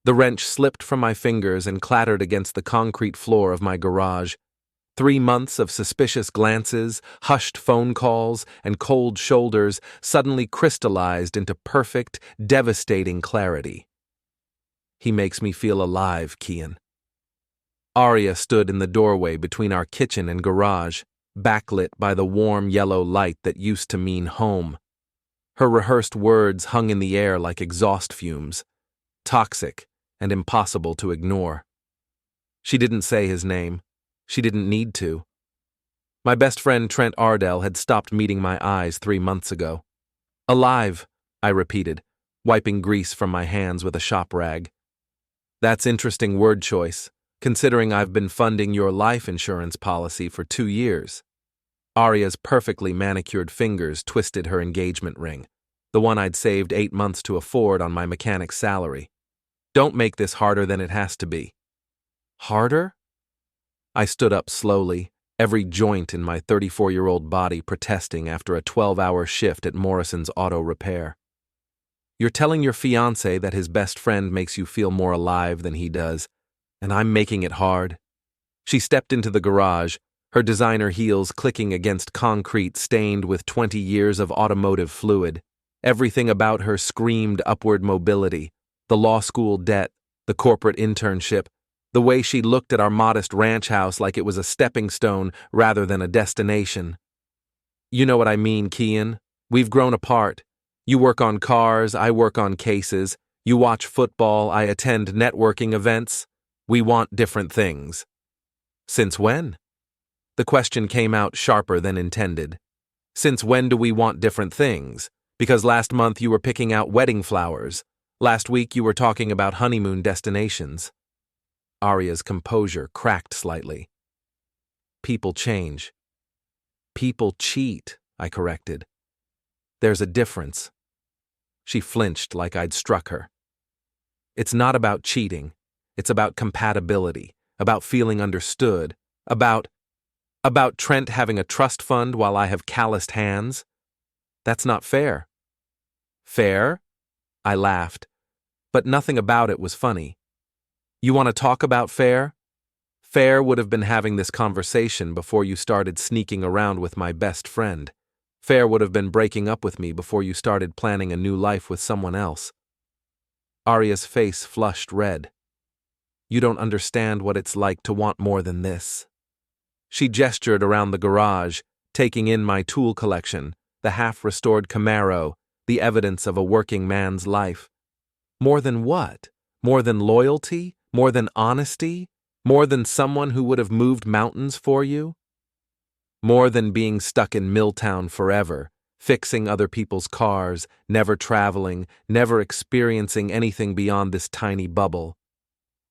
The wrench slipped from my fingers and clattered against the concrete floor of my garage. 3 months of suspicious glances, hushed phone calls, and cold shoulders suddenly crystallized into perfect, devastating clarity. He makes me feel alive, Kian. Aria stood in the doorway between our kitchen and garage, backlit by the warm yellow light that used to mean home. Her rehearsed words hung in the air like exhaust fumes, toxic and impossible to ignore. She didn't say his name. She didn't need to. My best friend Trent had stopped meeting my eyes 3 months ago. Alive, I repeated, wiping grease from my hands with a shop rag. That's interesting word choice, considering I've been funding your life insurance policy for 2 years. Aria's perfectly manicured fingers twisted her engagement ring, the one I'd saved 8 months to afford on my mechanic's salary. Don't make this harder than it has to be. Harder? I stood up slowly, every joint in my 34-year-old body protesting after a 12-hour shift at Morrison's Auto Repair. You're telling your fiancé that his best friend makes you feel more alive than he does, and I'm making it hard? She stepped into the garage, her designer heels clicking against concrete stained with 20 years of automotive fluid. Everything about her screamed upward mobility, the law school debt, the corporate internship, the way she looked at our modest ranch house like it was a stepping stone rather than a destination. You know what I mean, Kian. We've grown apart. You work on cars, I work on cases. You watch football, I attend networking events. We want different things. Since when? The question came out sharper than intended. Since when do we want different things? Because last month you were picking out wedding flowers. Last week you were talking about honeymoon destinations. Aria's composure cracked slightly. People change. People cheat, I corrected. There's a difference. She flinched like I'd struck her. It's not about cheating. It's about compatibility, about feeling understood, about Trent having a trust fund while I have calloused hands. That's not fair. Fair? I laughed, but nothing about it was funny. You want to talk about fair? Fair would have been having this conversation before you started sneaking around with my best friend. Fair would have been breaking up with me before you started planning a new life with someone else. Aria's face flushed red. You don't understand what it's like to want more than this. She gestured around the garage, taking in my tool collection, the half-restored Camaro, the evidence of a working man's life. More than what? More than loyalty? More than honesty? More than someone who would have moved mountains for you? More than being stuck in Milltown forever, fixing other people's cars, never traveling, never experiencing anything beyond this tiny bubble.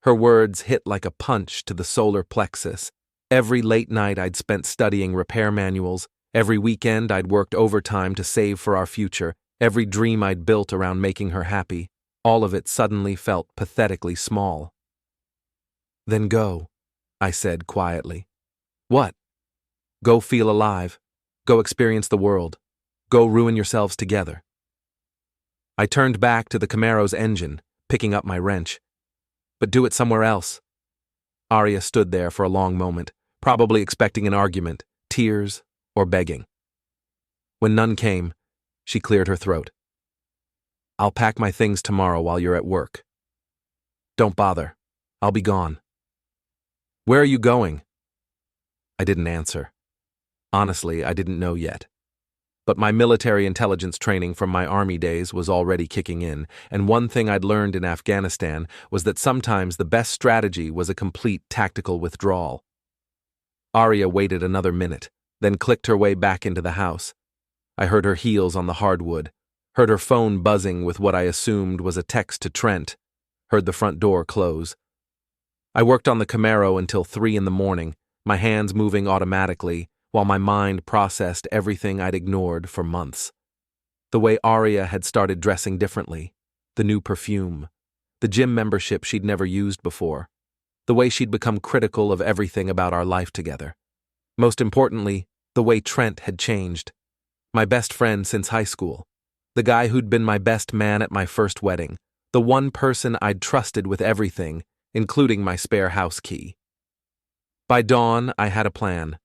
Her words hit like a punch to the solar plexus. Every late night I'd spent studying repair manuals, every weekend I'd worked overtime to save for our future, every dream I'd built around making her happy, all of it suddenly felt pathetically small. Then go, I said quietly. What? Go feel alive. Go experience the world. Go ruin yourselves together. I turned back to the Camaro's engine, picking up my wrench. But do it somewhere else. Aria stood there for a long moment, probably expecting an argument, tears, or begging. When none came, she cleared her throat. I'll pack my things tomorrow while you're at work. Don't bother. I'll be gone. Where are you going? I didn't answer. Honestly, I didn't know yet. But my military intelligence training from my army days was already kicking in, and one thing I'd learned in Afghanistan was that sometimes the best strategy was a complete tactical withdrawal. Aria waited another minute, then clicked her way back into the house. I heard her heels on the hardwood, heard her phone buzzing with what I assumed was a text to Trent, heard the front door close. I worked on the Camaro until 3 a.m, my hands moving automatically, while my mind processed everything I'd ignored for months. The way Aria had started dressing differently, the new perfume, the gym membership she'd never used before, the way she'd become critical of everything about our life together. Most importantly, the way Trent had changed. My best friend since high school, the guy who'd been my best man at my first wedding, The one person I'd trusted with everything, including my spare house key. By dawn, I had a plan.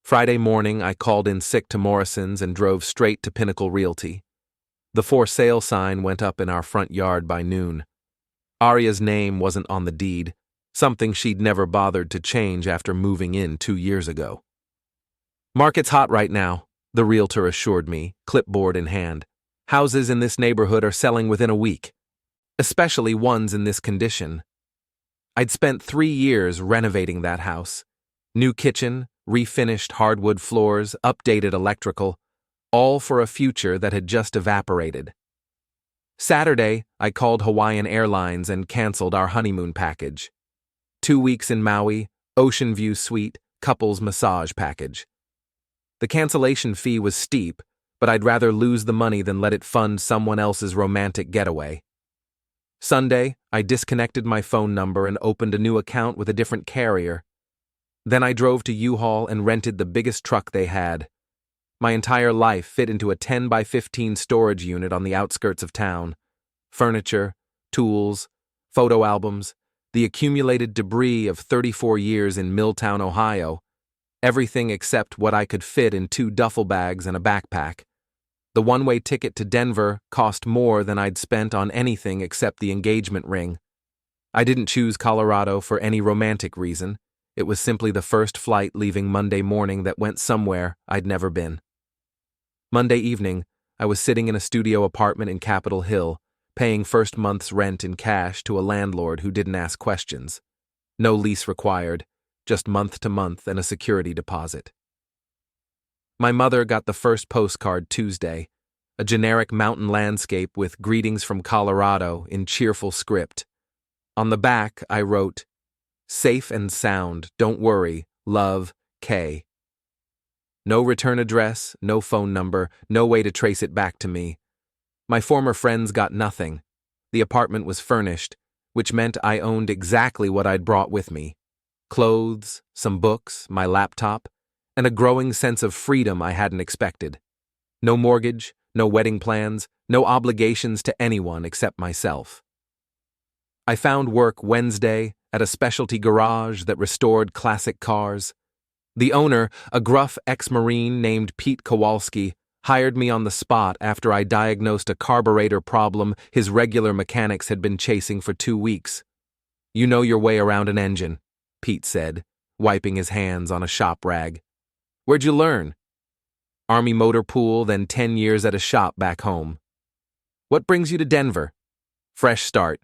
Friday morning, I called in sick to Morrison's and drove straight to Pinnacle Realty. The for sale sign went up in our front yard by noon. Aria's name wasn't on the deed, something she'd never bothered to change after moving in 2 years ago. "Market's hot right now," the realtor assured me, clipboard in hand. "Houses in this neighborhood are selling within a week, especially ones in this condition." I'd spent 3 years renovating that house. New kitchen, refinished hardwood floors, updated electrical, all for a future that had just evaporated. Saturday, I called Hawaiian Airlines and canceled our honeymoon package. 2 weeks in Maui, ocean view suite, couples massage package. The cancellation fee was steep, but I'd rather lose the money than let it fund someone else's romantic getaway. Sunday, I disconnected my phone number and opened a new account with a different carrier. Then I drove to U-Haul and rented the biggest truck they had. My entire life fit into a 10 by 15 storage unit on the outskirts of town. Furniture, tools, photo albums, the accumulated debris of 34 years in Milltown, Ohio, everything except what I could fit in 2 duffel bags and a backpack. The one-way ticket to Denver cost more than I'd spent on anything except the engagement ring. I didn't choose Colorado for any romantic reason. It was simply the first flight leaving Monday morning that went somewhere I'd never been. Monday evening, I was sitting in a studio apartment in Capitol Hill, paying first month's rent in cash to a landlord who didn't ask questions. No lease required, just month to month and a security deposit. My mother got the first postcard Tuesday, a generic mountain landscape with "Greetings from Colorado" in cheerful script. On the back, I wrote, "Safe and sound, don't worry, love, K." No return address, no phone number, no way to trace it back to me. My former friends got nothing. The apartment was furnished, which meant I owned exactly what I'd brought with me: clothes, some books, my laptop, and a growing sense of freedom I hadn't expected. No mortgage, no wedding plans, no obligations to anyone except myself. I found work Wednesday at a specialty garage that restored classic cars. The owner, a gruff ex-Marine named Pete Kowalski, hired me on the spot after I diagnosed a carburetor problem his regular mechanics had been chasing for 2 weeks. "You know your way around an engine," Pete said, wiping his hands on a shop rag. "Where'd you learn?" "Army motor pool, then 10 years at a shop back home." "What brings you to Denver?" "Fresh start."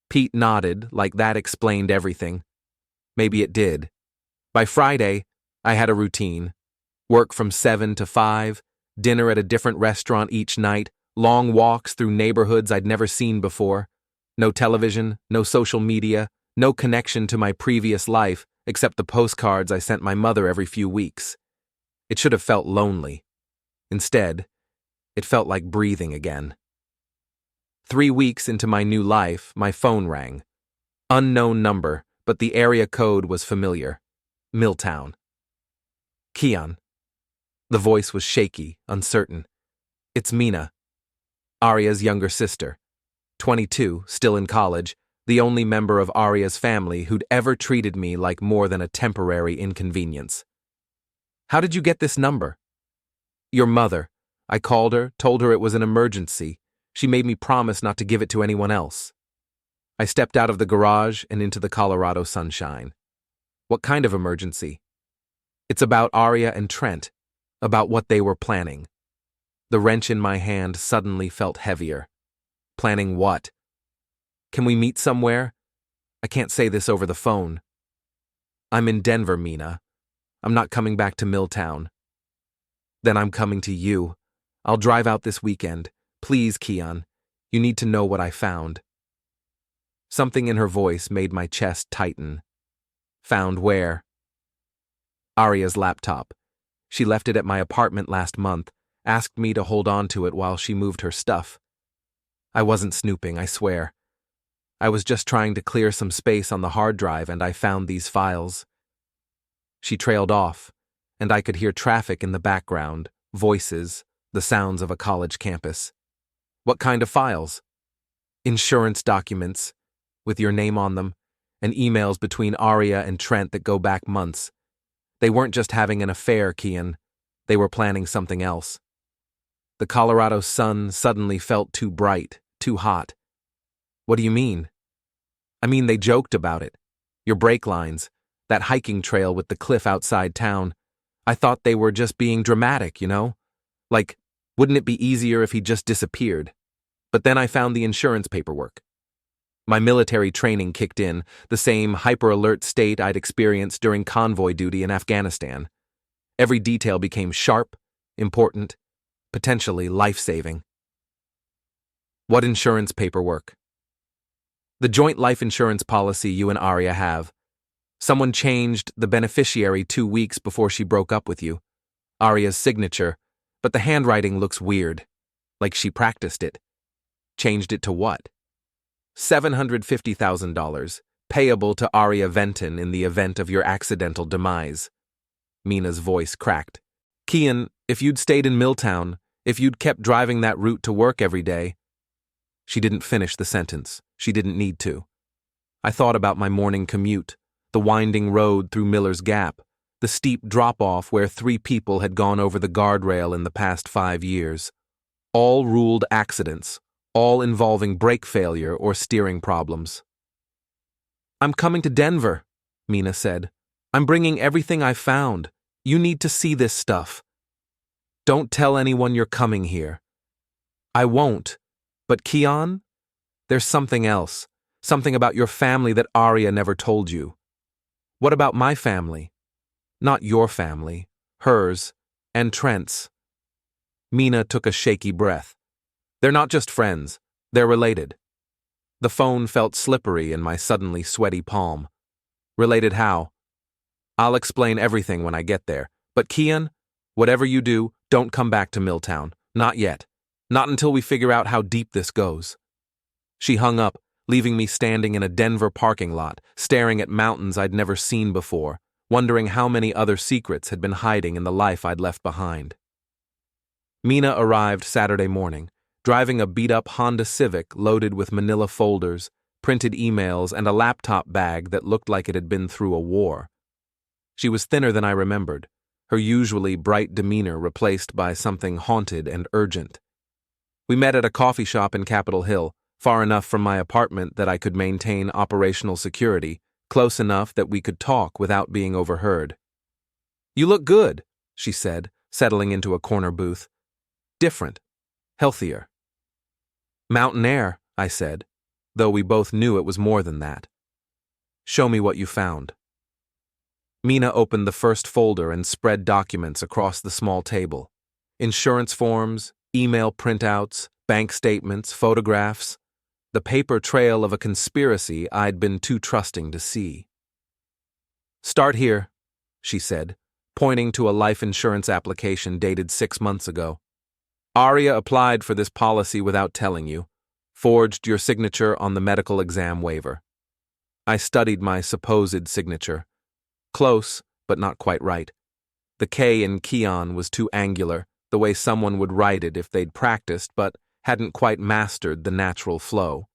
Pete nodded, like that explained everything. Maybe it did. By Friday, I had a routine. Work from 7 to 5, dinner at a different restaurant each night, long walks through neighborhoods I'd never seen before. No television, no social media, no connection to my previous life, except the postcards I sent my mother every few weeks. It should have felt lonely. Instead, it felt like breathing again. 3 weeks into my new life, my phone rang. Unknown number, but the area code was familiar. Milltown. "Kian." The voice was shaky, uncertain. "It's Mina, Aria's younger sister. 22, still in college, the only member of Aria's family who'd ever treated me like more than a temporary inconvenience." "How did you get this number?" "Your mother. I called her, told her it was an emergency. She made me promise not to give it to anyone else." I stepped out of the garage and into the Colorado sunshine. "What kind of emergency?" "It's about Aria and Trent, about what they were planning." The wrench in my hand suddenly felt heavier. "Planning what?" "Can we meet somewhere? I can't say this over the phone." "I'm in Denver, Mina. I'm not coming back to Milltown." "Then I'm coming to you. I'll drive out this weekend. Please, Kian, you need to know what I found." Something in her voice made my chest tighten. "Found where?" "Aria's laptop. She left it at my apartment last month, asked me to hold on to it while she moved her stuff. I wasn't snooping, I swear. I was just trying to clear some space on the hard drive and I found these files." She trailed off, and I could hear traffic in the background, voices, the sounds of a college campus. "What kind of files?" Insurance documents, with your name on them, and emails between Aria and Trent that go back months. They weren't just having an affair, Kian. They were planning something else. The Colorado sun suddenly felt too bright, too hot. What do you mean? I mean, they joked about it. Your brake lines, that hiking trail with the cliff outside town. I thought they were just being dramatic, you know? Like, wouldn't it be easier if he just disappeared? But then I found the insurance paperwork. My military training kicked in, the same hyper-alert state I'd experienced during convoy duty in Afghanistan. Every detail became sharp, important, potentially life-saving. What insurance paperwork? The joint life insurance policy you and Aria have. Someone changed the beneficiary 2 weeks before she broke up with you. Aria's signature, but the handwriting looks weird, like she practiced it. Changed it to what? $750,000, payable to Aria Venton in the event of your accidental demise. Mina's voice cracked. Kian, if you'd stayed in Milltown, if you'd kept driving that route to work every day. She didn't finish the sentence. She didn't need to. I thought about my morning commute, the winding road through Miller's Gap, the steep drop-off where 3 people had gone over the guardrail in the past 5 years. All ruled accidents, all involving brake failure or steering problems. I'm coming to Denver, Mina said. I'm bringing everything I found. You need to see this stuff. Don't tell anyone you're coming here. I won't. But Kian, there's something else. Something about your family that Aria never told you. What about my family? Not your family, hers, and Trent's. Mina took a shaky breath. They're not just friends, they're related. The phone felt slippery in my suddenly sweaty palm. Related how? I'll explain everything when I get there. But Kian, whatever you do, don't come back to Milltown. Not yet. Not until we figure out how deep this goes. She hung up, leaving me standing in a Denver parking lot, staring at mountains I'd never seen before, wondering how many other secrets had been hiding in the life I'd left behind. Mina arrived Saturday morning, driving a beat-up Honda Civic loaded with manila folders, printed emails, and a laptop bag that looked like it had been through a war. She was thinner than I remembered, her usually bright demeanor replaced by something haunted and urgent. We met at a coffee shop in Capitol Hill, far enough from my apartment that I could maintain operational security, close enough that we could talk without being overheard. You look good, she said, settling into a corner booth. Different. Healthier. Mountain air, I said, though we both knew it was more than that. Show me what you found. Mina opened the first folder and spread documents across the small table. Insurance forms, email printouts, bank statements, photographs. The paper trail of a conspiracy I'd been too trusting to see. Start here, she said, pointing to a life insurance application dated 6 months ago. Aria applied for this policy without telling you, forged your signature on the medical exam waiver. I studied my supposed signature. Close, but not quite right. The K in Kian was too angular, the way someone would write it if they'd practiced but hadn't quite mastered the natural flow.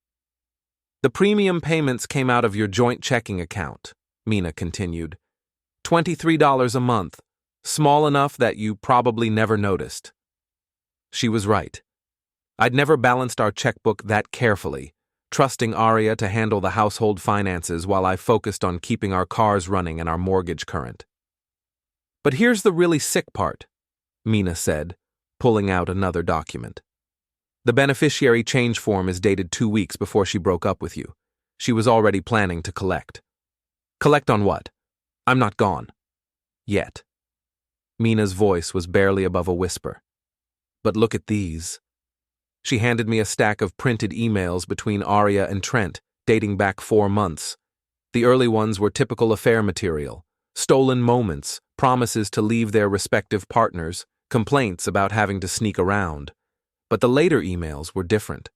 The premium payments came out of your joint checking account, Mina continued. $23 a month, small enough that you probably never noticed. She was right. I'd never balanced our checkbook that carefully, trusting Aria to handle the household finances while I focused on keeping our cars running and our mortgage current. But here's the really sick part, Mina said, pulling out another document. The beneficiary change form is dated 2 weeks before she broke up with you. She was already planning to collect. Collect on what? I'm not gone. Yet. Mina's voice was barely above a whisper. But look at these. She handed me a stack of printed emails between Aria and Trent, dating back 4 months. The early ones were typical affair material, stolen moments, promises to leave their respective partners, complaints about having to sneak around. But the later emails were different.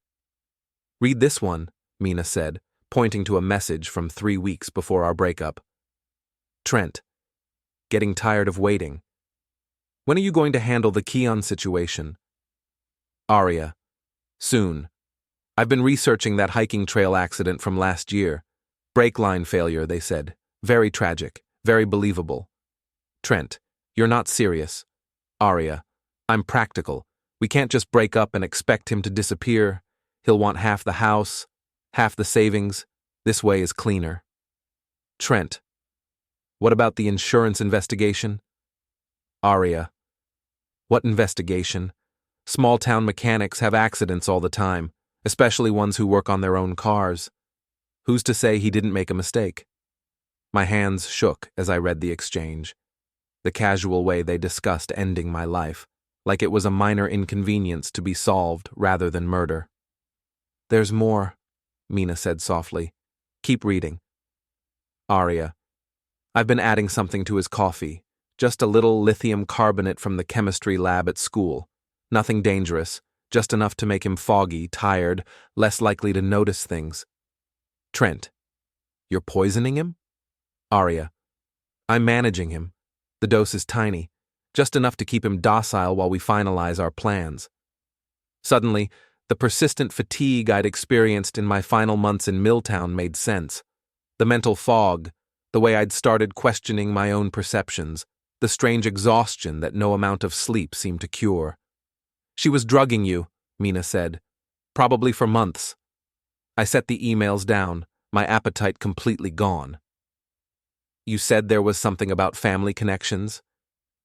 Read this one, Mina said, pointing to a message from 3 weeks before our breakup. Trent, getting tired of waiting. When are you going to handle the Kian situation? Aria, soon. I've been researching that hiking trail accident from last year. Brake line failure, they said. Very tragic, very believable. Trent, you're not serious. Aria, I'm practical. We can't just break up and expect him to disappear. He'll want half the house, half the savings. This way is cleaner. Trent, what about the insurance investigation? Aria, what investigation? Small-town mechanics have accidents all the time, especially ones who work on their own cars. Who's to say he didn't make a mistake? My hands shook as I read the exchange. The casual way they discussed ending my life, like it was a minor inconvenience to be solved rather than murder. There's more, Mina said softly. Keep reading. Aria, I've been adding something to his coffee, just a little lithium carbonate from the chemistry lab at school. Nothing dangerous, just enough to make him foggy, tired, less likely to notice things. Trent, you're poisoning him? Aria, I'm managing him. The dose is tiny, just enough to keep him docile while we finalize our plans. Suddenly, the persistent fatigue I'd experienced in my final months in Milltown made sense. The mental fog, the way I'd started questioning my own perceptions, the strange exhaustion that no amount of sleep seemed to cure. She was drugging you, Mina said. Probably for months. I set the emails down, my appetite completely gone. You said there was something about family connections?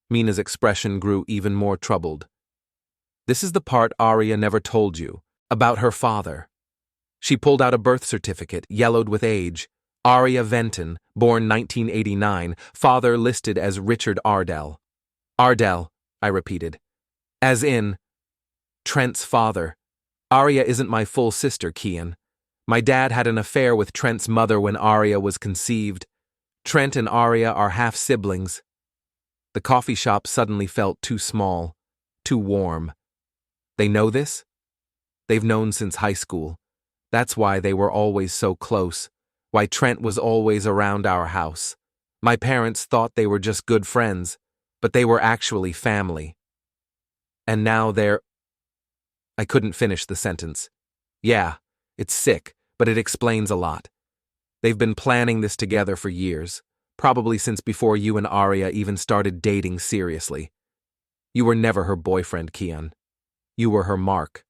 Mina's expression grew even more troubled. This is the part Aria never told you, about her father. She pulled out a birth certificate, yellowed with age. Aria Venton, born 1989, father listed as Richard Ardell. Ardell, I repeated. As in, Trent's father. Aria isn't my full sister, Kian. My dad had an affair with Trent's mother when Aria was conceived. Trent and Aria are half-siblings. The coffee shop suddenly felt too small, too warm. They know this? They've known since high school. That's why they were always so close, why Trent was always around our house. My parents thought they were just good friends, but they were actually family. And now they're... I couldn't finish the sentence. Yeah, it's sick, but it explains a lot. They've been planning this together for years, probably since before you and Aria even started dating seriously. You were never her boyfriend, Kian. You were her mark.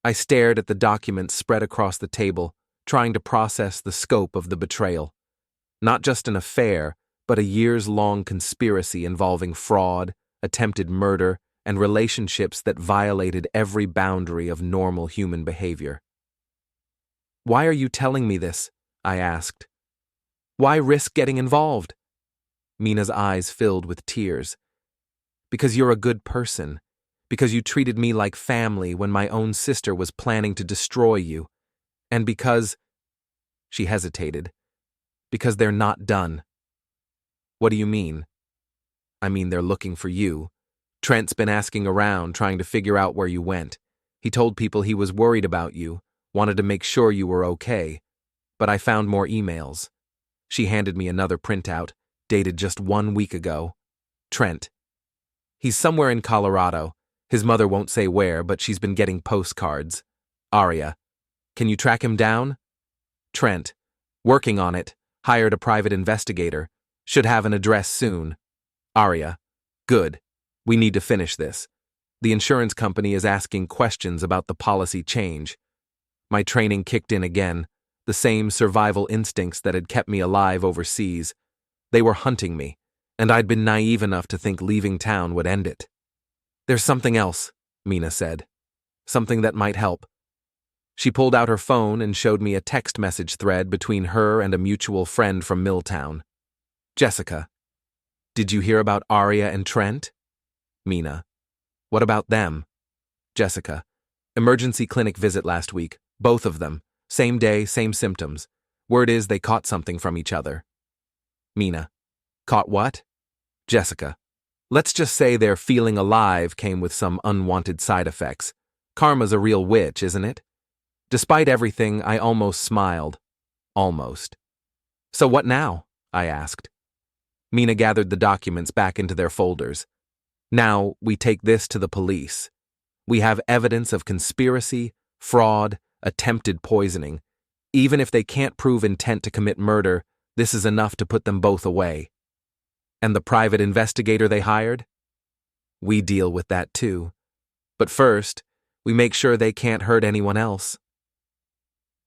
I stared at the documents spread across the table, trying to process the scope of the betrayal. Not just an affair, but a years-long conspiracy involving fraud, attempted murder, and relationships that violated every boundary of normal human behavior. Why are you telling me this? I asked. Why risk getting involved? Mina's eyes filled with tears. Because you're a good person. Because you treated me like family when my own sister was planning to destroy you. And because... She hesitated. Because they're not done. What do you mean? I mean they're looking for you. Trent's been asking around, trying to figure out where you went. He told people he was worried about you, wanted to make sure you were okay. But I found more emails. She handed me another printout, dated just 1 week ago. Trent. He's somewhere in Colorado. His mother won't say where, but she's been getting postcards. Aria. Can you track him down? Trent. Working on it. Hired a private investigator. Should have an address soon. Aria. Good. We need to finish this. The insurance company is asking questions about the policy change. My training kicked in again, the same survival instincts that had kept me alive overseas. They were hunting me, and I'd been naive enough to think leaving town would end it. There's something else, Mina said. Something that might help. She pulled out her phone and showed me a text message thread between her and a mutual friend from Milltown. Jessica. Did you hear about Aria and Trent? Mina. What about them? Jessica. Emergency clinic visit last week. Both of them. Same day, same symptoms. Word is they caught something from each other. Mina. Caught what? Jessica. Let's just say their feeling alive came with some unwanted side effects. Karma's a real witch, isn't it? Despite everything, I almost smiled. Almost. So what now? I asked. Mina gathered the documents back into their folders. Now we take this to the police. We have evidence of conspiracy, fraud, attempted poisoning. Even if they can't prove intent to commit murder, this is enough to put them both away. And the private investigator they hired? We deal with that too. But first, we make sure they can't hurt anyone else.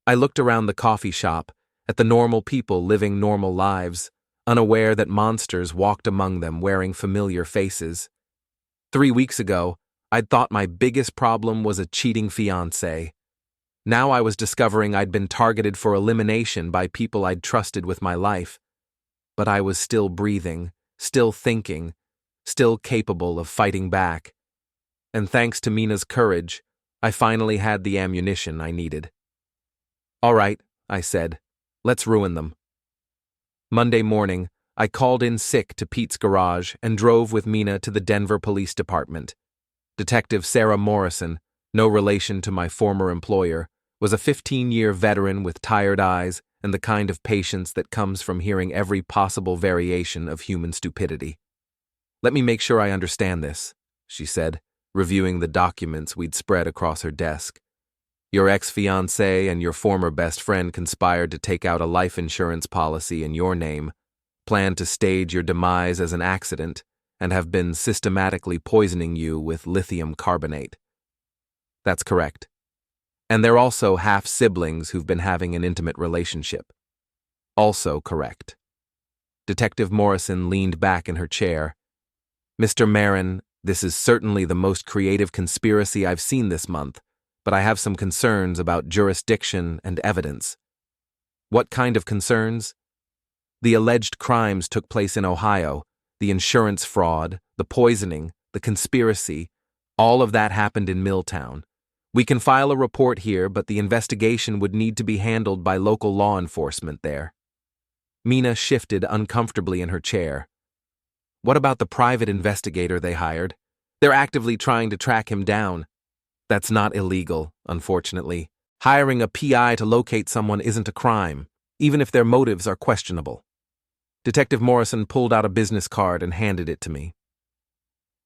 I looked around the coffee shop, at the normal people living normal lives, unaware that monsters walked among them wearing familiar faces. 3 weeks ago, I'd thought my biggest problem was a cheating fiancé. Now I was discovering I'd been targeted for elimination by people I'd trusted with my life. But I was still breathing, still thinking, still capable of fighting back. And thanks to Mina's courage, I finally had the ammunition I needed. "All right," I said, "let's ruin them." Monday morning, I called in sick to Pete's garage and drove with Mina to the Denver Police Department. Detective Sarah Morrison, no relation to my former employer, was a 15-year veteran with tired eyes and the kind of patience that comes from hearing every possible variation of human stupidity. "Let me make sure I understand this," she said, reviewing the documents we'd spread across her desk. "Your ex-fiancé and your former best friend conspired to take out a life insurance policy in your name, planned to stage your demise as an accident, and have been systematically poisoning you with lithium carbonate." "That's correct. And they're also half-siblings who've been having an intimate relationship." "Also correct." Detective Morrison leaned back in her chair. "Mr. Merrin, this is certainly the most creative conspiracy I've seen this month, but I have some concerns about jurisdiction and evidence." "What kind of concerns?" "The alleged crimes took place in Ohio, the insurance fraud, the poisoning, the conspiracy, all of that happened in Milltown. We can file a report here, but the investigation would need to be handled by local law enforcement there." Mina shifted uncomfortably in her chair. "What about the private investigator they hired? They're actively trying to track him down." "That's not illegal, unfortunately. Hiring a PI to locate someone isn't a crime, even if their motives are questionable." Detective Morrison pulled out a business card and handed it to me.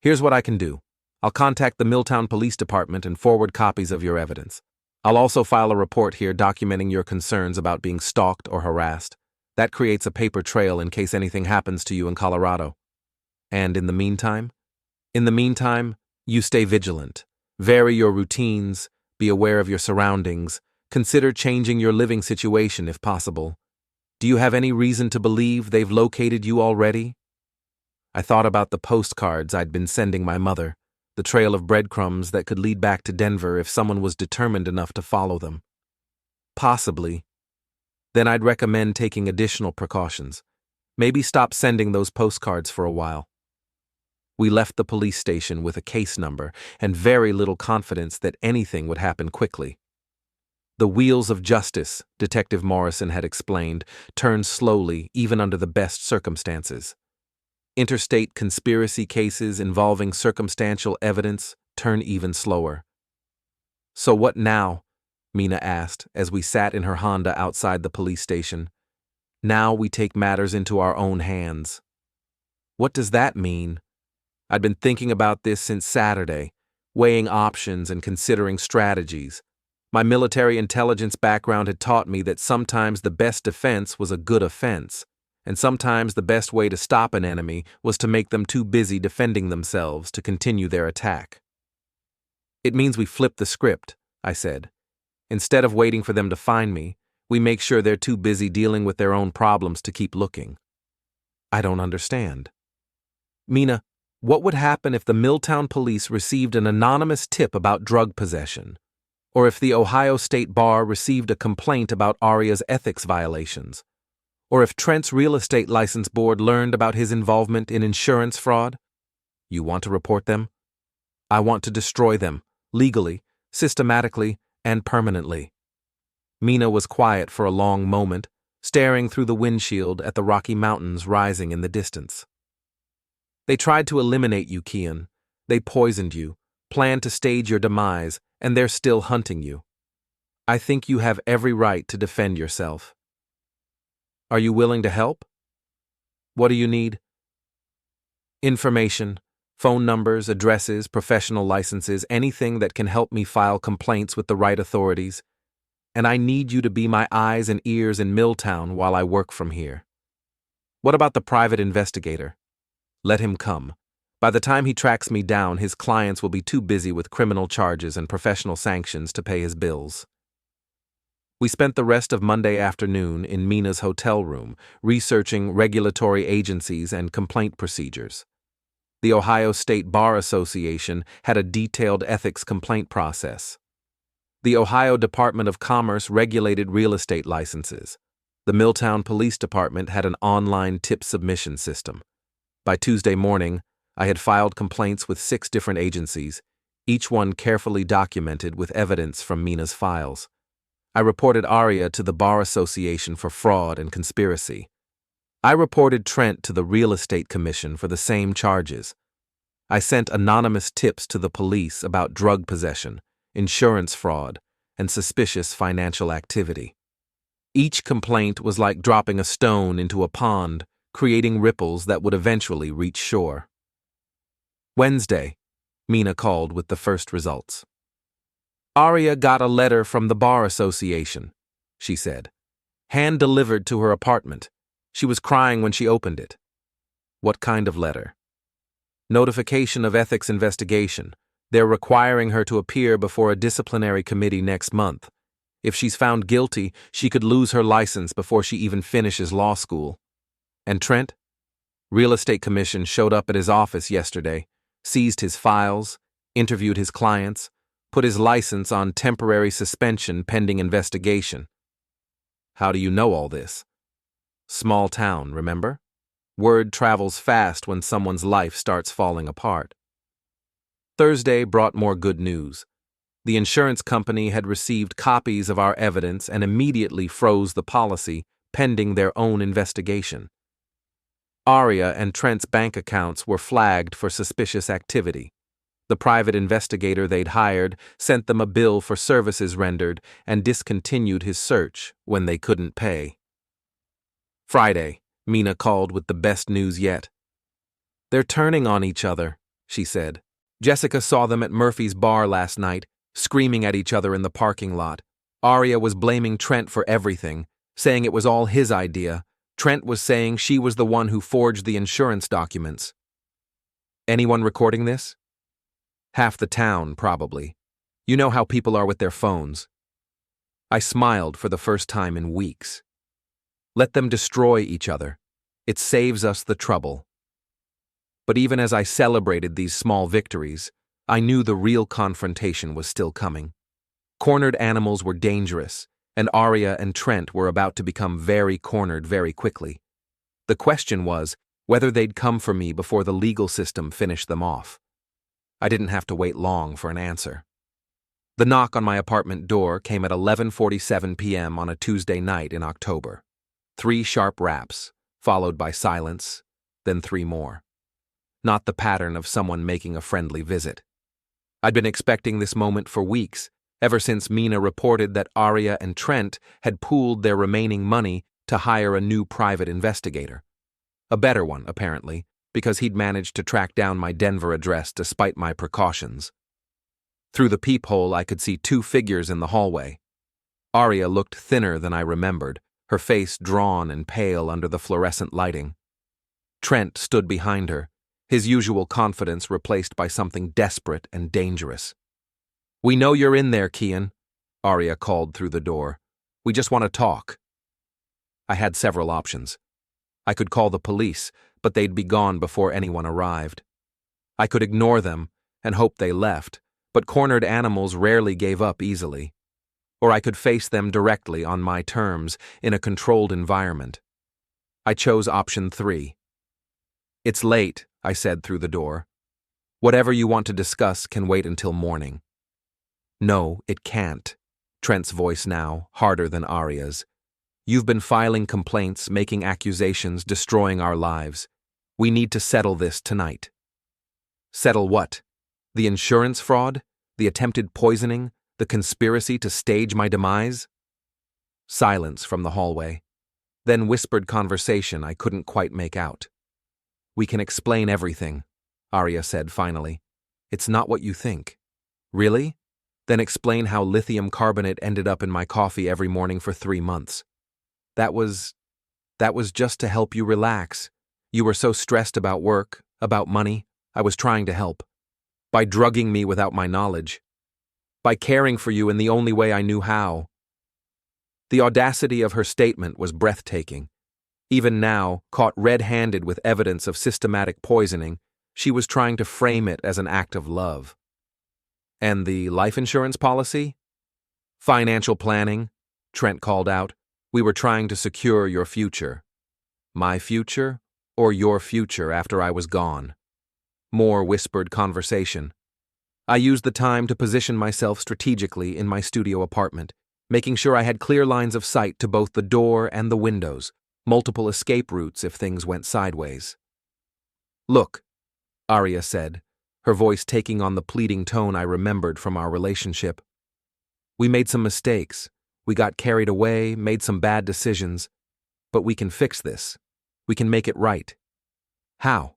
"Here's what I can do. I'll contact the Milltown Police Department and forward copies of your evidence. I'll also file a report here documenting your concerns about being stalked or harassed. That creates a paper trail in case anything happens to you in Colorado. And in the meantime? In the meantime, you stay vigilant. Vary your routines, be aware of your surroundings, consider changing your living situation if possible. Do you have any reason to believe they've located you already?" I thought about the postcards I'd been sending my mother, the trail of breadcrumbs that could lead back to Denver if someone was determined enough to follow them. Possibly. Then I'd recommend taking additional precautions. Maybe stop sending those postcards for a while. We left the police station with a case number and very little confidence that anything would happen quickly. The wheels of justice, Detective Morrison had explained, turn slowly even under the best circumstances. Interstate conspiracy cases involving circumstantial evidence turn even slower. "So what now?" Mina asked as we sat in her Honda outside the police station. "Now we take matters into our own hands." "What does that mean?" I'd been thinking about this since Saturday, weighing options and considering strategies. My military intelligence background had taught me that sometimes the best defense was a good offense, and sometimes the best way to stop an enemy was to make them too busy defending themselves to continue their attack. "It means we flip the script," I said. "Instead of waiting for them to find me, we make sure they're too busy dealing with their own problems to keep looking." "I don't understand." "Mina, what would happen if the Milltown police received an anonymous tip about drug possession? Or if the Ohio State Bar received a complaint about Aria's ethics violations? Or if Trent's real estate license board learned about his involvement in insurance fraud? You want to report them? I want to destroy them, legally, systematically, and permanently." Mina was quiet for a long moment, staring through the windshield at the Rocky Mountains rising in the distance. "They tried to eliminate you, Kian. They poisoned you, planned to stage your demise, and they're still hunting you. I think you have every right to defend yourself. Are you willing to help? What do you need?" "Information. Phone numbers, addresses, professional licenses, anything that can help me file complaints with the right authorities. And I need you to be my eyes and ears in Milltown while I work from here. What about the private investigator? Let him come. By the time he tracks me down, his clients will be too busy with criminal charges and professional sanctions to pay his bills. We spent the rest of Monday afternoon in Mina's hotel room, researching regulatory agencies and complaint procedures. The Ohio State Bar Association had a detailed ethics complaint process. The Ohio Department of Commerce regulated real estate licenses. The Milltown Police Department had an online tip submission system. By Tuesday morning, I had filed complaints with 6 different agencies, each one carefully documented with evidence from Mina's files. I reported Aria to the Bar Association for fraud and conspiracy. I reported Trent to the Real Estate Commission for the same charges. I sent anonymous tips to the police about drug possession, insurance fraud, and suspicious financial activity. Each complaint was like dropping a stone into a pond, creating ripples that would eventually reach shore. Wednesday, Mina called with the first results. Aria got a letter from the Bar Association, she said. Hand-delivered to her apartment. She was crying when she opened it. What kind of letter? Notification of ethics investigation. They're requiring her to appear before a disciplinary committee next month. If she's found guilty, she could lose her license before she even finishes law school. And Trent? Real Estate Commission showed up at his office yesterday, seized his files, interviewed his clients, put his license on temporary suspension pending investigation. How do you know all this? Small town, remember? Word travels fast when someone's life starts falling apart. Thursday brought more good news. The insurance company had received copies of our evidence and immediately froze the policy, pending their own investigation. Aria and Trent's bank accounts were flagged for suspicious activity. The private investigator they'd hired sent them a bill for services rendered and discontinued his search when they couldn't pay. Friday, Mina called with the best news yet. They're turning on each other, she said. Jessica saw them at Murphy's bar last night, screaming at each other in the parking lot. Aria was blaming Trent for everything, saying it was all his idea. Trent was saying she was the one who forged the insurance documents. Anyone recording this? Half the town, probably. You know how people are with their phones. I smiled for the first time in weeks. Let them destroy each other. It saves us the trouble. But even as I celebrated these small victories, I knew the real confrontation was still coming. Cornered animals were dangerous, and Aria and Trent were about to become very cornered very quickly. The question was whether they'd come for me before the legal system finished them off. I didn't have to wait long for an answer. The knock on my apartment door came at 11:47 p.m. on a Tuesday night in October. 3 sharp raps, followed by silence, then 3 more. Not the pattern of someone making a friendly visit. I'd been expecting this moment for weeks, ever since Mina reported that Aria and Trent had pooled their remaining money to hire a new private investigator. A better one, apparently, because he'd managed to track down my Denver address despite my precautions. Through the peephole, I could see 2 figures in the hallway. Aria looked thinner than I remembered, her face drawn and pale under the fluorescent lighting. Trent stood behind her, his usual confidence replaced by something desperate and dangerous. "We know you're in there, Kian," Aria called through the door. "We just want to talk." I had several options. I could call the police, but they'd be gone before anyone arrived. I could ignore them and hope they left, but cornered animals rarely gave up easily. Or I could face them directly on my terms in a controlled environment. I chose option 3. "It's late," I said through the door. "Whatever you want to discuss can wait until morning." "No, it can't." Trent's voice now, harder than Aria's. "You've been filing complaints, making accusations, destroying our lives. We need to settle this tonight." "Settle what? The insurance fraud? The attempted poisoning? The conspiracy to stage my demise?" Silence from the hallway. Then whispered conversation I couldn't quite make out. "We can explain everything," Aria said finally. It's not what you think. Really? Then explain how lithium carbonate ended up in my coffee every morning for 3 months. That was just to help you relax. You were so stressed about work, about money. I was trying to help. By drugging me without my knowledge. By caring for you in the only way I knew how. The audacity of her statement was breathtaking. Even now, caught red-handed with evidence of systematic poisoning, she was trying to frame it as an act of love. And the life insurance policy? Financial planning, Trent called out. We were trying to secure your future. My future, or your future after I was gone? More whispered conversation. I used the time to position myself strategically in my studio apartment, making sure I had clear lines of sight to both the door and the windows, multiple escape routes if things went sideways. Look, Aria said, her voice taking on the pleading tone I remembered from our relationship. We made some mistakes. We got carried away, made some bad decisions. But we can fix this. We can make it right. How?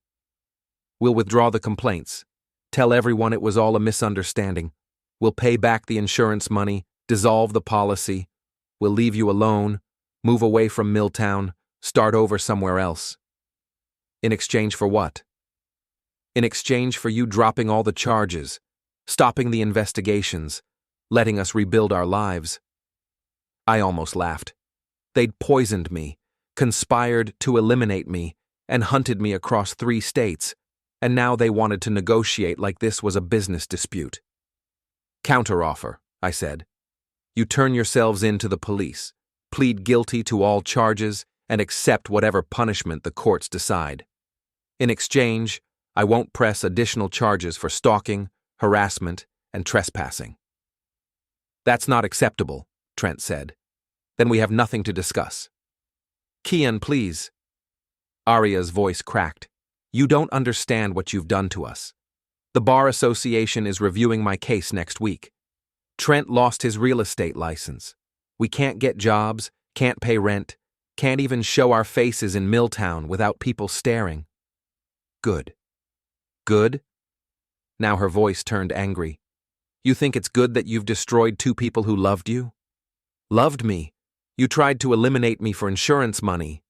We'll withdraw the complaints. Tell everyone it was all a misunderstanding. We'll pay back the insurance money, dissolve the policy. We'll leave you alone, move away from Milltown, start over somewhere else. In exchange for what? In exchange for you dropping all the charges, stopping the investigations, letting us rebuild our lives. I almost laughed. They'd poisoned me, conspired to eliminate me, and hunted me across 3 states, and now they wanted to negotiate like this was a business dispute. Counteroffer, I said. You turn yourselves in to the police, plead guilty to all charges, and accept whatever punishment the courts decide. In exchange, I won't press additional charges for stalking, harassment, and trespassing. That's not acceptable, Trent said. Then we have nothing to discuss. Kian, please. Aria's voice cracked. You don't understand what you've done to us. The Bar Association is reviewing my case next week. Trent lost his real estate license. We can't get jobs, can't pay rent, can't even show our faces in Milltown without people staring. Good. Good? Now her voice turned angry. You think it's good that you've destroyed 2 people who loved you? Loved me. You tried to eliminate me for insurance money.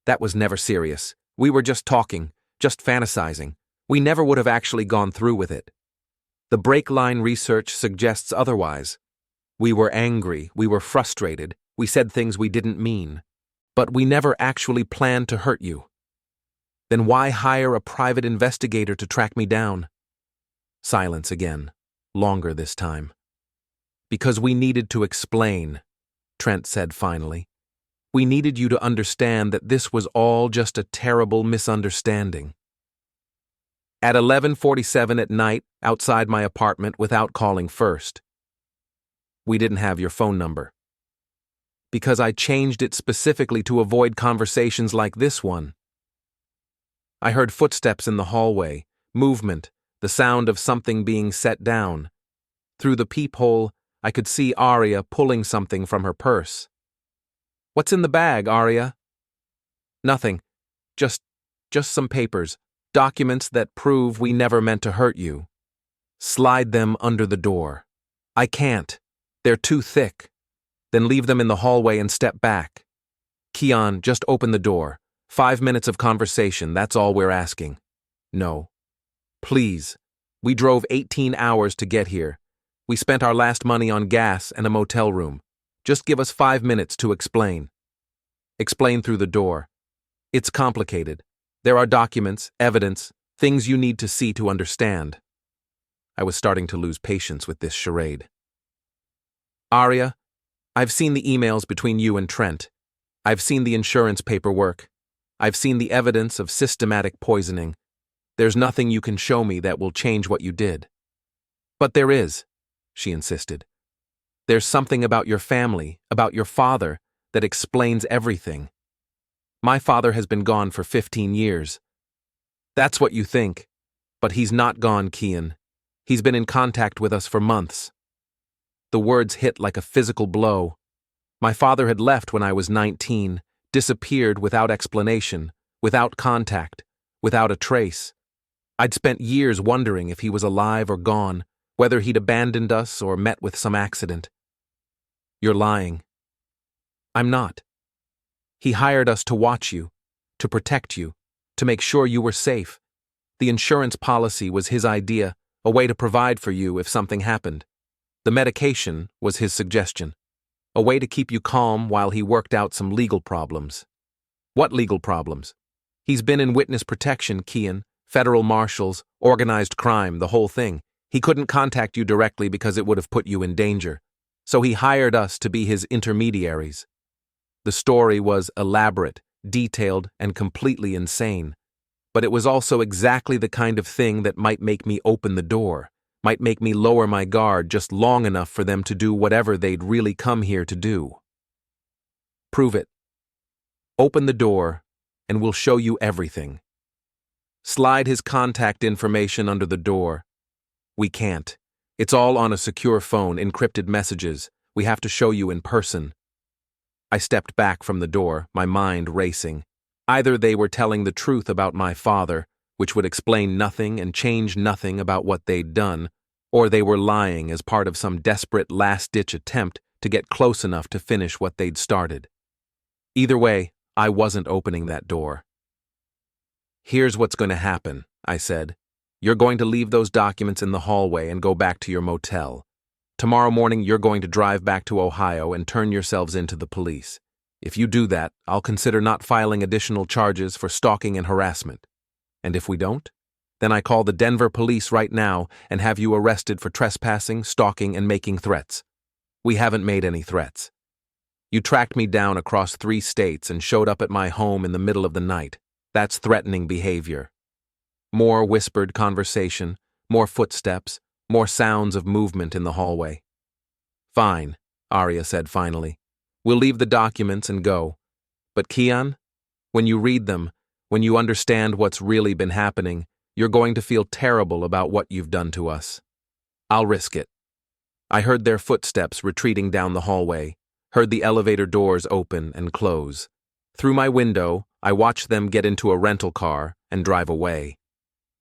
That was never serious. We were just talking, just fantasizing. We never would have actually gone through with it. The break line research suggests otherwise. We were angry, we were frustrated, we said things we didn't mean. But we never actually planned to hurt you. Then why hire a private investigator to track me down? Silence again, longer this time. Because we needed to explain, Trent said finally. We needed you to understand that this was all just a terrible misunderstanding. At 11:47 at night, outside my apartment without calling first. We didn't have your phone number. Because I changed it specifically to avoid conversations like this one. I heard footsteps in the hallway, movement, the sound of something being set down. Through the peephole, I could see Aria pulling something from her purse. What's in the bag, Aria? Nothing. Just some papers, documents that prove we never meant to hurt you. Slide them under the door. I can't. They're too thick. Then leave them in the hallway and step back. Kian, just open the door. 5 minutes of conversation, that's all we're asking. No. Please. We drove 18 hours to get here. We spent our last money on gas and a motel room. Just give us 5 minutes to explain. Explain through the door. It's complicated. There are documents, evidence, things you need to see to understand. I was starting to lose patience with this charade. Aria, I've seen the emails between you and Trent. I've seen the insurance paperwork. I've seen the evidence of systematic poisoning. There's nothing you can show me that will change what you did. But there is, she insisted. There's something about your family, about your father, that explains everything. My father has been gone for 15 years. That's what you think. But he's not gone, Kian. He's been in contact with us for months. The words hit like a physical blow. My father had left when I was 19, disappeared without explanation, without contact, without a trace. I'd spent years wondering if he was alive or gone, whether he'd abandoned us or met with some accident. You're lying. I'm not. He hired us to watch you, to protect you, to make sure you were safe. The insurance policy was his idea, a way to provide for you if something happened. The medication was his suggestion, a way to keep you calm while he worked out some legal problems. What legal problems? He's been in witness protection, Kian, federal marshals, organized crime, the whole thing. He couldn't contact you directly because it would have put you in danger. So he hired us to be his intermediaries. The story was elaborate, detailed, and completely insane. But it was also exactly the kind of thing that might make me open the door, might make me lower my guard just long enough for them to do whatever they'd really come here to do. Prove it. Open the door, and we'll show you everything. Slide his contact information under the door. We can't. It's all on a secure phone, encrypted messages. We have to show you in person. I stepped back from the door, my mind racing. Either they were telling the truth about my father, which would explain nothing and change nothing about what they'd done, or they were lying as part of some desperate last-ditch attempt to get close enough to finish what they'd started. Either way, I wasn't opening that door. Here's what's going to happen, I said. You're going to leave those documents in the hallway and go back to your motel. Tomorrow morning, you're going to drive back to Ohio and turn yourselves into the police. If you do that, I'll consider not filing additional charges for stalking and harassment. And if we don't, then I call the Denver police right now and have you arrested for trespassing, stalking, and making threats. We haven't made any threats. You tracked me down across 3 states and showed up at my home in the middle of the night. That's threatening behavior. More whispered conversation, more footsteps, more sounds of movement in the hallway. Fine, Aria said finally. We'll leave the documents and go. But Kian, when you read them, when you understand what's really been happening, you're going to feel terrible about what you've done to us. I'll risk it. I heard their footsteps retreating down the hallway, heard the elevator doors open and close. Through my window, I watched them get into a rental car and drive away.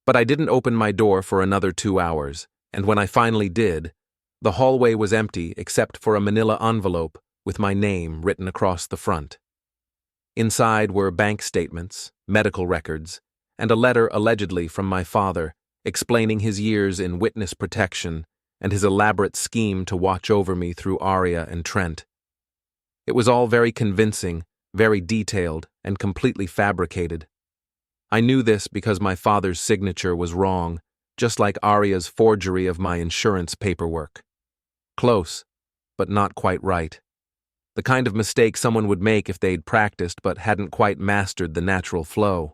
But I didn't open my door for another 2 hours, and when I finally did, the hallway was empty except for a manila envelope with my name written across the front. Inside were bank statements, medical records, and a letter allegedly from my father explaining his years in witness protection and his elaborate scheme to watch over me through Aria and Trent. It was all very convincing, very detailed, and completely fabricated. I knew this because my father's signature was wrong, just like Aria's forgery of my insurance paperwork. Close, but not quite right. The kind of mistake someone would make if they'd practiced but hadn't quite mastered the natural flow.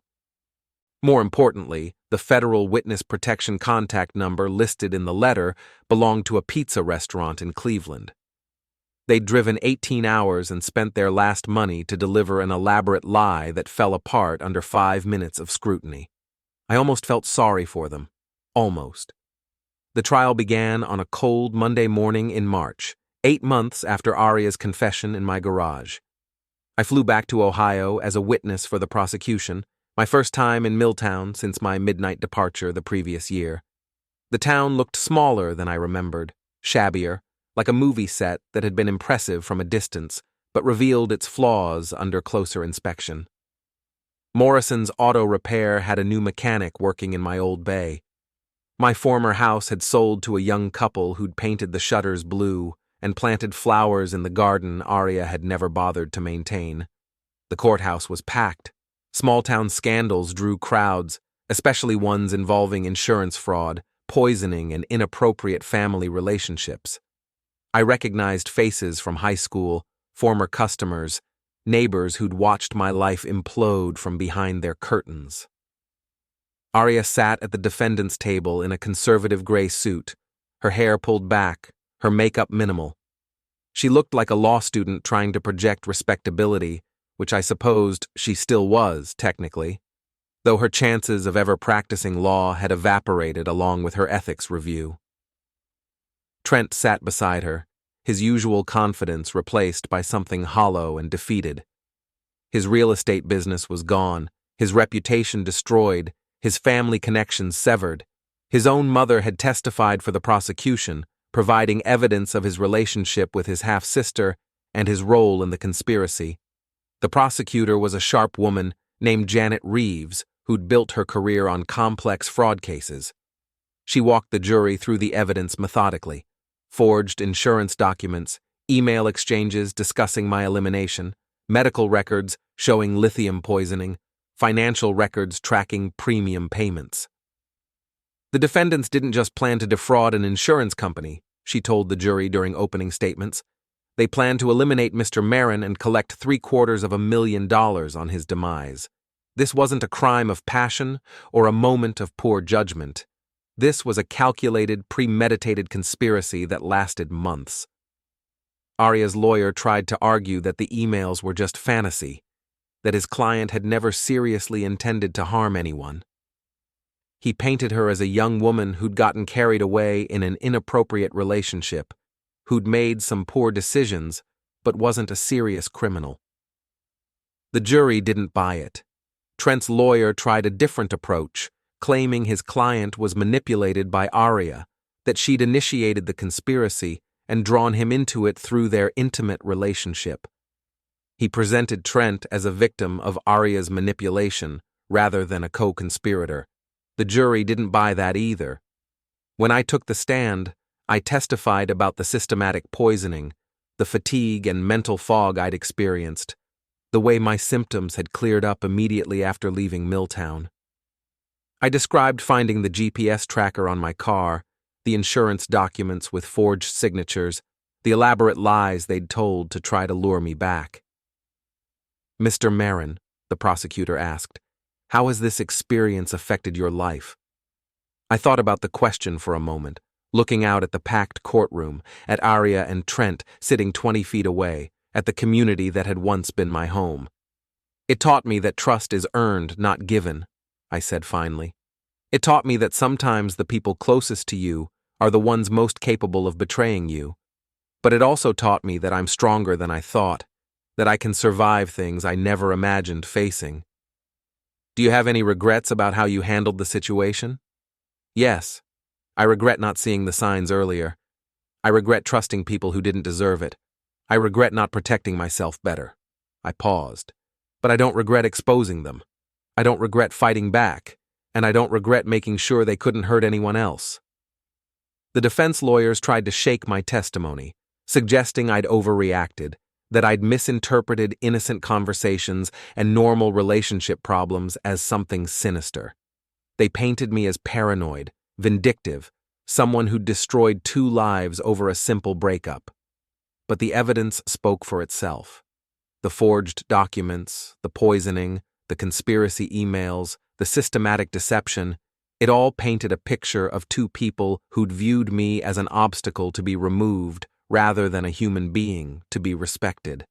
More importantly, the federal witness protection contact number listed in the letter belonged to a pizza restaurant in Cleveland. They'd driven 18 hours and spent their last money to deliver an elaborate lie that fell apart under 5 minutes of scrutiny. I almost felt sorry for them. Almost. The trial began on a cold Monday morning in March, 8 months after Aria's confession in my garage. I flew back to Ohio as a witness for the prosecution, my first time in Milltown since my midnight departure the previous year. The town looked smaller than I remembered, shabbier, like a movie set that had been impressive from a distance, but revealed its flaws under closer inspection. Morrison's Auto Repair had a new mechanic working in my old bay. My former house had sold to a young couple who'd painted the shutters blue and planted flowers in the garden Aria had never bothered to maintain. The courthouse was packed. Small-town scandals drew crowds, especially ones involving insurance fraud, poisoning, and inappropriate family relationships. I recognized faces from high school, former customers, neighbors who'd watched my life implode from behind their curtains. Aria sat at the defendant's table in a conservative gray suit, her hair pulled back, her makeup minimal. She looked like a law student trying to project respectability, which I supposed she still was, technically, though her chances of ever practicing law had evaporated along with her ethics review. Trent sat beside her, his usual confidence replaced by something hollow and defeated. His real estate business was gone, his reputation destroyed, his family connections severed. His own mother had testified for the prosecution, providing evidence of his relationship with his half-sister and his role in the conspiracy. The prosecutor was a sharp woman named Janet Reeves, who'd built her career on complex fraud cases. She walked the jury through the evidence methodically: forged insurance documents, email exchanges discussing my elimination, medical records showing lithium poisoning, financial records tracking premium payments. The defendants didn't just plan to defraud an insurance company, she told the jury during opening statements. They planned to eliminate Mr. Merrin and collect $750,000 on his demise. This wasn't a crime of passion or a moment of poor judgment. This was a calculated, premeditated conspiracy that lasted months. Aria's lawyer tried to argue that the emails were just fantasy, that his client had never seriously intended to harm anyone. He painted her as a young woman who'd gotten carried away in an inappropriate relationship, who'd made some poor decisions, but wasn't a serious criminal. The jury didn't buy it. Trent's lawyer tried a different approach, claiming his client was manipulated by Aria, that she'd initiated the conspiracy and drawn him into it through their intimate relationship. He presented Trent as a victim of Aria's manipulation rather than a co-conspirator. The jury didn't buy that either. When I took the stand, I testified about the systematic poisoning, the fatigue and mental fog I'd experienced, the way my symptoms had cleared up immediately after leaving Milltown. I described finding the GPS tracker on my car, the insurance documents with forged signatures, the elaborate lies they'd told to try to lure me back. Mr. Merrin, the prosecutor asked, how has this experience affected your life? I thought about the question for a moment, looking out at the packed courtroom, at Aria and Trent sitting 20 feet away, at the community that had once been my home. It taught me that trust is earned, not given, I said finally. It taught me that sometimes the people closest to you are the ones most capable of betraying you. But it also taught me that I'm stronger than I thought, that I can survive things I never imagined facing. Do you have any regrets about how you handled the situation? Yes. I regret not seeing the signs earlier. I regret trusting people who didn't deserve it. I regret not protecting myself better. I paused. But I don't regret exposing them. I don't regret fighting back. And I don't regret making sure they couldn't hurt anyone else. The defense lawyers tried to shake my testimony, suggesting I'd overreacted, that I'd misinterpreted innocent conversations and normal relationship problems as something sinister. They painted me as paranoid, vindictive, someone who'd destroyed 2 lives over a simple breakup. But the evidence spoke for itself. The forged documents, the poisoning, the conspiracy emails, the systematic deception, it all painted a picture of 2 people who'd viewed me as an obstacle to be removed rather than a human being to be respected.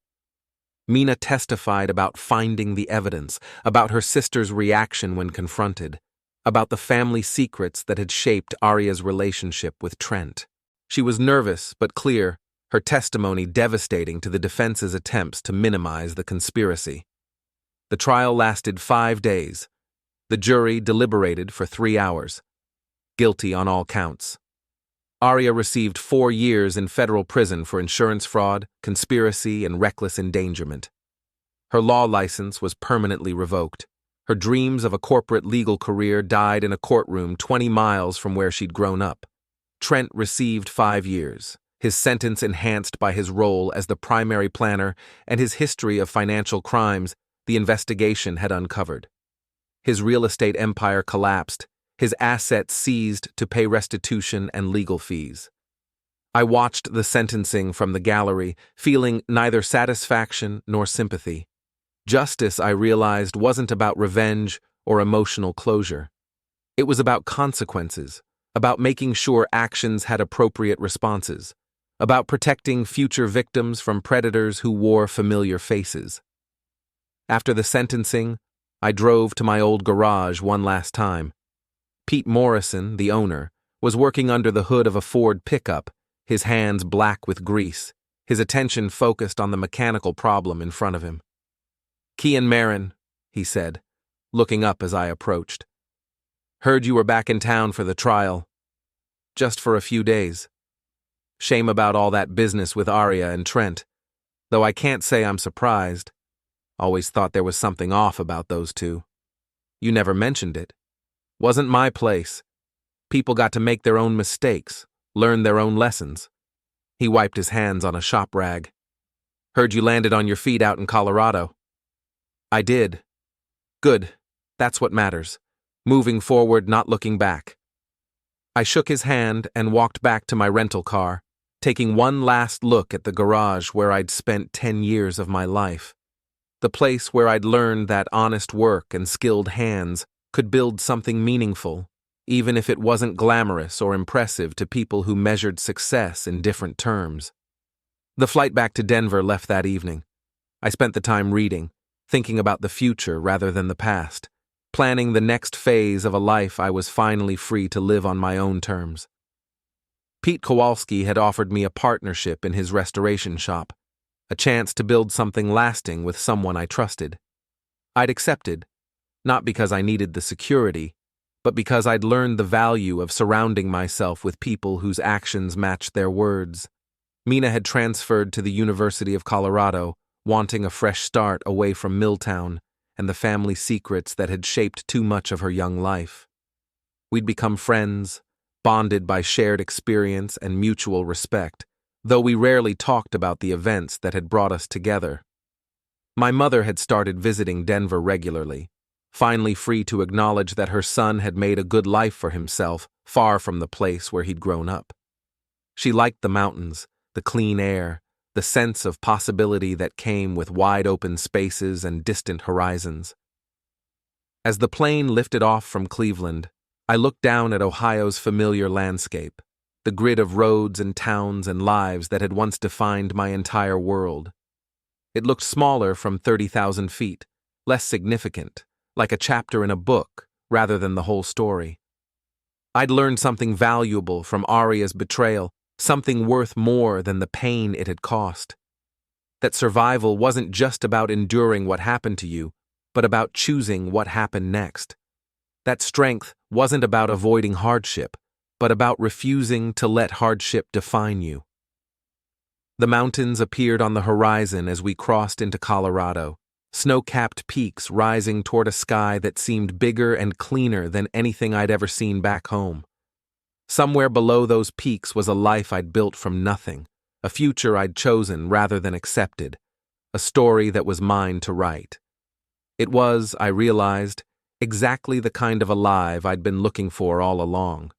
Mina testified about finding the evidence, about her sister's reaction when confronted, about the family secrets that had shaped Aria's relationship with Trent. She was nervous but clear, her testimony devastating to the defense's attempts to minimize the conspiracy. The trial lasted 5 days. The jury deliberated for 3 hours. Guilty on all counts. Aria received 4 years in federal prison for insurance fraud, conspiracy, and reckless endangerment. Her law license was permanently revoked. Her dreams of a corporate legal career died in a courtroom 20 miles from where she'd grown up. Trent received 5 years, his sentence enhanced by his role as the primary planner and his history of financial crimes the investigation had uncovered. His real estate empire collapsed, his assets seized to pay restitution and legal fees. I watched the sentencing from the gallery, feeling neither satisfaction nor sympathy. Justice, I realized, wasn't about revenge or emotional closure. It was about consequences, about making sure actions had appropriate responses, about protecting future victims from predators who wore familiar faces. After the sentencing, I drove to my old garage one last time. Pete Morrison, the owner, was working under the hood of a Ford pickup, his hands black with grease, his attention focused on the mechanical problem in front of him. "Kian Merrin," he said, looking up as I approached. Heard you were back in town for the trial. Just for a few days. Shame about all that business with Aria and Trent, though I can't say I'm surprised. Always thought there was something off about those two. You never mentioned it. Wasn't my place. People got to make their own mistakes, learn their own lessons. He wiped his hands on a shop rag. Heard you landed on your feet out in Colorado. I did. Good. That's what matters. Moving forward, not looking back. I shook his hand and walked back to my rental car, taking one last look at the garage where I'd spent 10 years of my life. The place where I'd learned that honest work and skilled hands could build something meaningful, even if it wasn't glamorous or impressive to people who measured success in different terms. The flight back to Denver left that evening. I spent the time reading, thinking about the future rather than the past, planning the next phase of a life I was finally free to live on my own terms. Pete Kowalski had offered me a partnership in his restoration shop, a chance to build something lasting with someone I trusted. I'd accepted, not because I needed the security, but because I'd learned the value of surrounding myself with people whose actions matched their words. Mina had transferred to the University of Colorado, wanting a fresh start away from Milltown and the family secrets that had shaped too much of her young life. We'd become friends, bonded by shared experience and mutual respect, though we rarely talked about the events that had brought us together. My mother had started visiting Denver regularly, finally free to acknowledge that her son had made a good life for himself, far from the place where he'd grown up. She liked the mountains, the clean air, the sense of possibility that came with wide-open spaces and distant horizons. As the plane lifted off from Cleveland, I looked down at Ohio's familiar landscape, the grid of roads and towns and lives that had once defined my entire world. It looked smaller from 30,000 feet, less significant, like a chapter in a book rather than the whole story. I'd learned something valuable from Aria's betrayal, something worth more than the pain it had cost. That survival wasn't just about enduring what happened to you, but about choosing what happened next. That strength wasn't about avoiding hardship, but about refusing to let hardship define you. The mountains appeared on the horizon as we crossed into Colorado, snow-capped peaks rising toward a sky that seemed bigger and cleaner than anything I'd ever seen back home. Somewhere below those peaks was a life I'd built from nothing, a future I'd chosen rather than accepted, a story that was mine to write. It was, I realized, exactly the kind of alive I'd been looking for all along.